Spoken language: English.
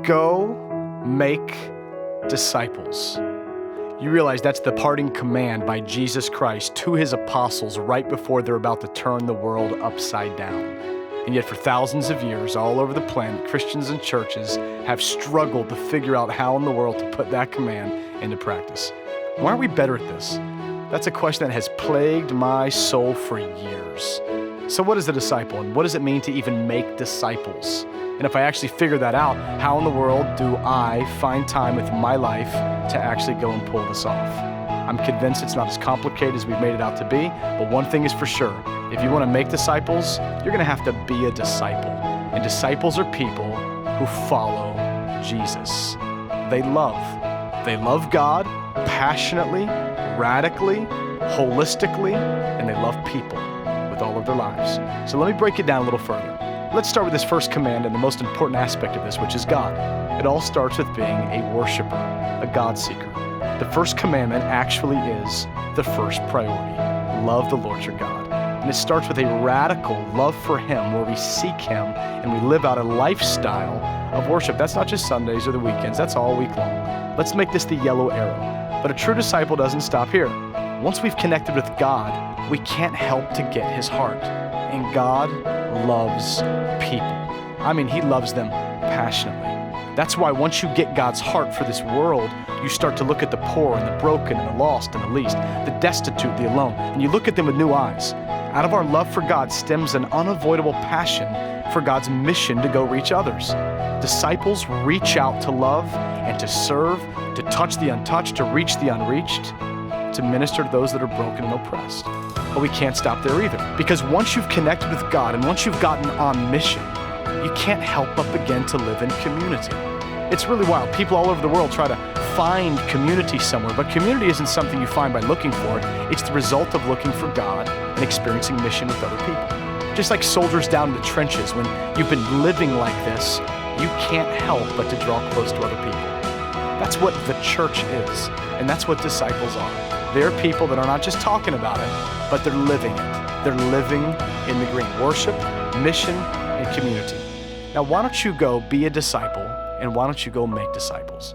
Go make disciples. You realize that's the parting command by Jesus Christ to his apostles right before they're about to turn the world upside down. And yet for thousands of years, all over the planet, Christians and churches have struggled to figure out how in the world to put that command into practice. Why aren't we better at this? That's a question that has plagued my soul for years. So what is a disciple, and what does it mean to even make disciples? And if I actually figure that out, how in the world do I find time with my life to actually go and pull this off? I'm convinced it's not as complicated as we've made it out to be, but one thing is for sure. If you want to make disciples, you're going to have to be a disciple. And disciples are people who follow Jesus. They love God passionately, radically, holistically, and they love people with all of their lives. So let me break it down a little further. Let's start with this first command and the most important aspect of this, which is God. It all starts with being a worshiper, a God seeker. The first commandment actually is the first priority. Love the Lord your God. And it starts with a radical love for him where we seek him and we live out a lifestyle of worship. That's not just Sundays or the weekends, that's all week long. Let's make this the yellow arrow. But a true disciple doesn't stop here. Once we've connected with God, we can't help to get his heart. And God loves people. I mean, he loves them passionately. That's why once you get God's heart for this world, you start to look at the poor and the broken and the lost and the least, the destitute, the alone, and you look at them with new eyes. Out of our love for God stems an unavoidable passion for God's mission to go reach others. Disciples reach out to love and to serve, to touch the untouched, to reach the unreached, to minister to those that are broken and oppressed. But we can't stop there either, because once you've connected with God and once you've gotten on mission, you can't help but begin to live in community. It's really wild. People all over the world try to find community somewhere, but community isn't something you find by looking for it. It's the result of looking for God and experiencing mission with other people. Just like soldiers down in the trenches, when you've been living like this, you can't help but to draw close to other people. That's what the church is, and that's what disciples are. They're people that are not just talking about it, but they're living it. They're living in the green. Worship, mission, and community. Now, why don't you go be a disciple, and why don't you go make disciples?